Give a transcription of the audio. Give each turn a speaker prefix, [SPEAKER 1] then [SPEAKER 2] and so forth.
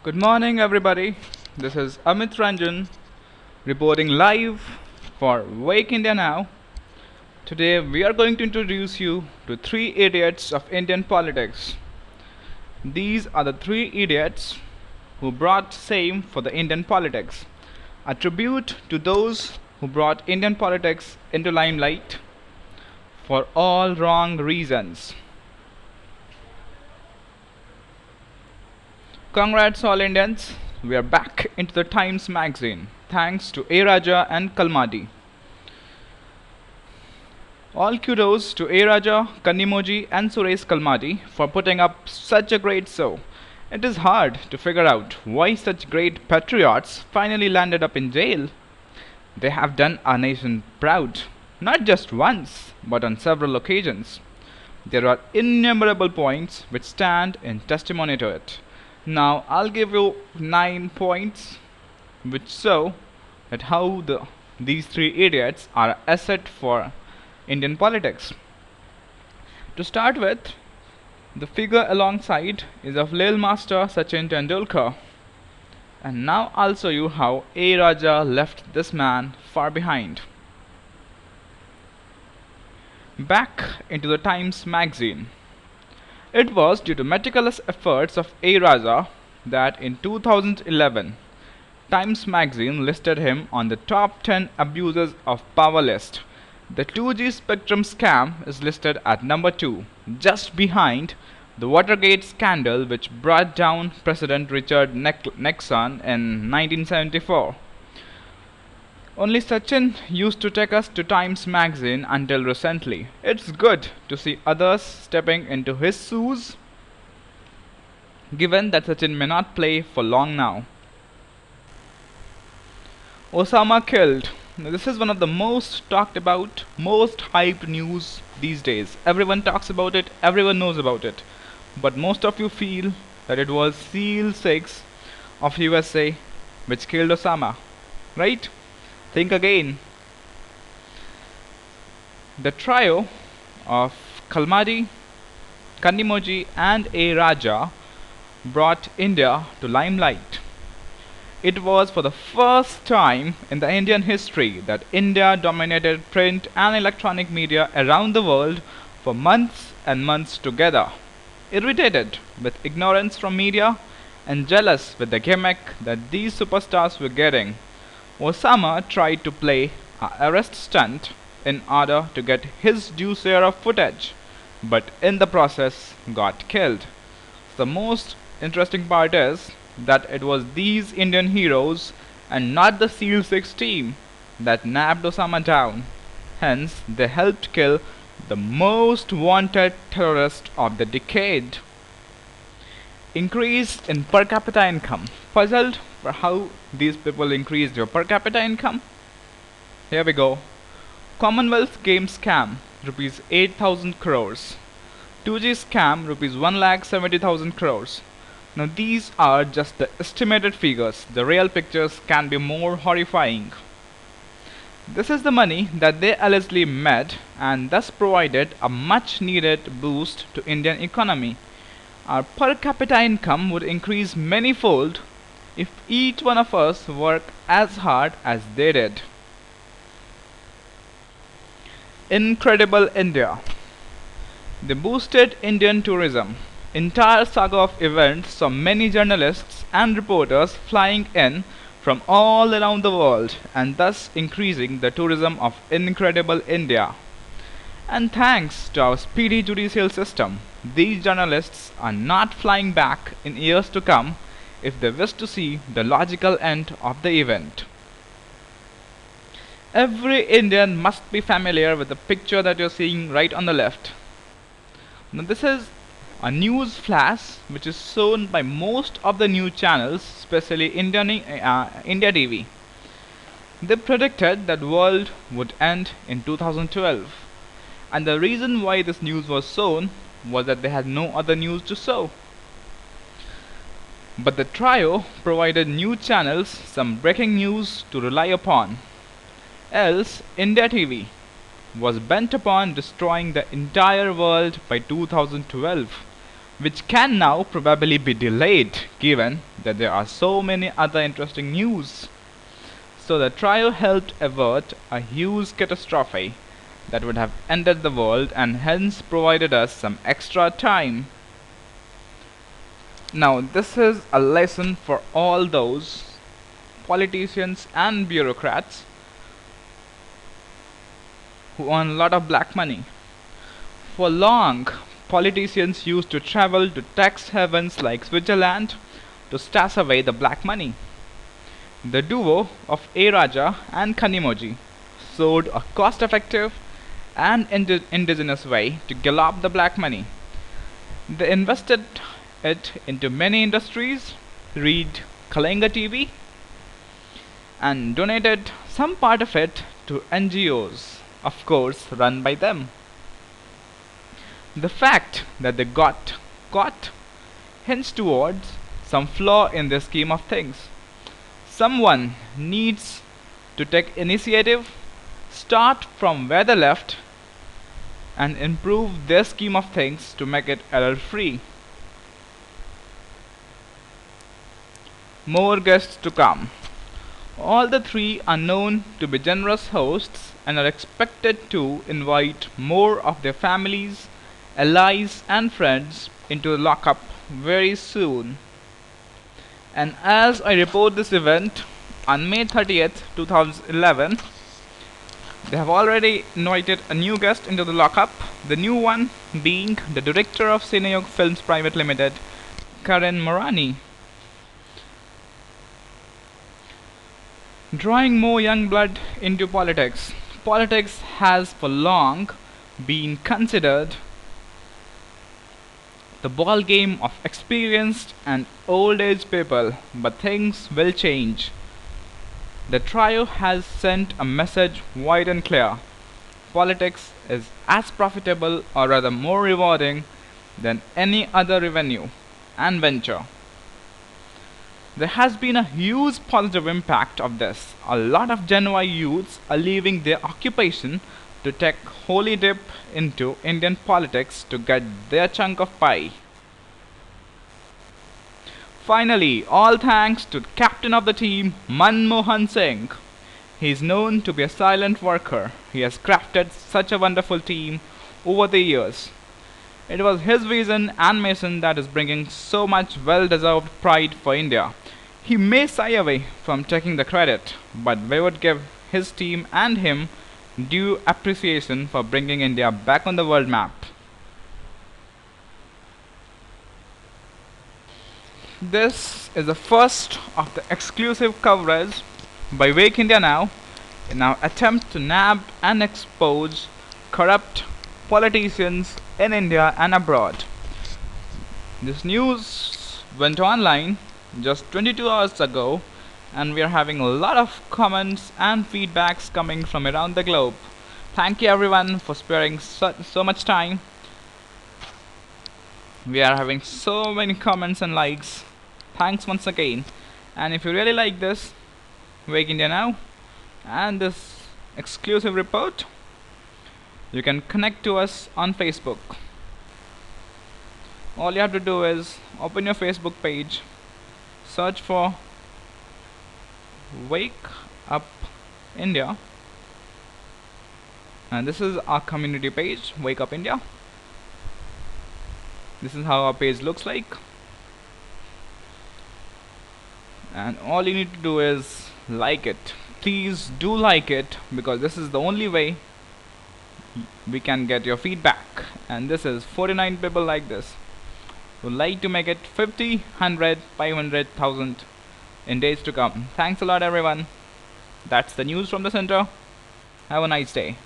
[SPEAKER 1] Good morning, everybody. This is Amit Ranjan reporting live for Wake India Now. Today, we are going to introduce you to three idiots of Indian politics. These are the three idiots who brought shame for the Indian politics. A tribute to those who brought Indian politics into limelight for all wrong reasons. Congrats, all Indians. We are back into the Times magazine thanks to A. Raja and Kalmadi. All kudos to A. Raja, Kannimoji, and Suresh Kalmadi for putting up such a great show. It is hard to figure out why such great patriots finally landed up in jail. They have done our nation proud, not just once, but on several occasions. There are innumerable points which stand in testimony to it. Now I'll give you 9 points which show that how these three idiots are an asset for Indian politics. To start with, the figure alongside is of Lil Master Sachin Tendulkar. And now I'll show you how A. Raja left this man far behind. Back into the Times magazine. It was due to meticulous efforts of A. Raja that in 2011, Times magazine listed him on the top 10 abusers of power list. The 2G spectrum scam is listed at number 2, just behind the Watergate scandal which brought down President Richard Nixon in 1974. Only Sachin used to take us to Times magazine until recently. It's good to see others stepping into his shoes, given that Sachin may not play for long now. Osama killed. Now, this is one of the most talked about, most hyped news these days. Everyone talks about it, everyone knows about it. But most of you feel that it was SEAL 6 of USA which killed Osama, right? Think again. The trio of Kalmadi, Kannimoji, and A. Raja brought India to limelight. It was for the first time in the Indian history that India dominated print and electronic media around the world for months and months together. Irritated with ignorance from media and jealous with the gimmick that these superstars were getting, Osama tried to play an arrest stunt in order to get his due share of footage, but in the process got killed. The most interesting part is that it was these Indian heroes and not the SEAL 6 team that nabbed Osama down. Hence, they helped kill the most wanted terrorist of the decade. Increase in per capita income. Puzzled for how these people increased their per capita income? Here we go. Commonwealth Games scam, rupees 8,000 crores. 2G scam, rupees 1,70,000 crores. Now these are just the estimated figures. The real pictures can be more horrifying. This is the money that they allegedly made and thus provided a much needed boost to Indian economy. Our per capita income would increase manyfold if each one of us worked as hard as they did. Incredible India. They boosted Indian tourism. Entire saga of events saw many journalists and reporters flying in from all around the world and thus increasing the tourism of Incredible India. And thanks to our speedy judicial system, these journalists are not flying back in years to come if they wish to see the logical end of the event. Every Indian must be familiar with the picture that you're seeing right on the left. Now this is a news flash which is shown by most of the news channels, especially India TV. They predicted that world would end in 2012, and the reason why this news was shown was that they had no other news to show. But the trio provided news channels some breaking news to rely upon. Else, India TV was bent upon destroying the entire world by 2012. which can now probably be delayed given that there are so many other interesting news. So the trio helped avert a huge catastrophe that would have ended the world and hence provided us some extra time. Now, this is a lesson for all those politicians and bureaucrats who earn a lot of black money. For long, politicians used to travel to tax havens like Switzerland to stash away the black money. The duo of A. Raja and Kanimoji showed a cost effective and indigenous way to gallop the black money. They invested it into many industries, read Kalinga TV, and donated some part of it to NGOs, of course run by them. The fact that they got caught hints towards some flaw in their scheme of things. Someone needs to take initiative, start from where they left, and improve their scheme of things to make it error free. More guests to come. All the three are known to be generous hosts and are expected to invite more of their families, allies, and friends into the lockup very soon. And as I report this event on May 30th, 2011, they have already invited a new guest into the lockup, the new one being the director of Cineyog Films Private Limited, Karen Morani. Drawing more young blood into politics. Politics has for long been considered the ball game of experienced and old age people, but things will change. The trio has sent a message wide and clear. Politics is as profitable or rather more rewarding than any other revenue and venture. There has been a huge positive impact of this. A lot of Gen Y youths are leaving their occupation to take holy dip into Indian politics to get their chunk of pie. Finally, all thanks to the captain of the team, Manmohan Singh. He is known to be a silent worker. He has crafted such a wonderful team over the years. It was his vision and mission that is bringing so much well-deserved pride for India. He may shy away from taking the credit, but we would give his team and him due appreciation for bringing India back on the world map. This is the first of the exclusive coverage by Wake India Now in our attempt to nab and expose corrupt politicians in India and abroad. This news went online just 22 hours ago, and we are having a lot of comments and feedbacks coming from around the globe. Thank you everyone for sparing so much time. We are having so many comments and likes. Thanks once again. And if you really like this Wake India Now and this exclusive report, you can connect to us on Facebook. All you have to do is open your Facebook page, search for Wake Up India, and this is our community page, Wake Up India. This is how our page looks like, and all you need to do is like it. Please do like it, because this is the only way we can get your feedback. And this is 49 people like this. Would like to make it 50, 100, 500,000 in days to come. Thanks a lot everyone. That's the news from the center. Have a nice day.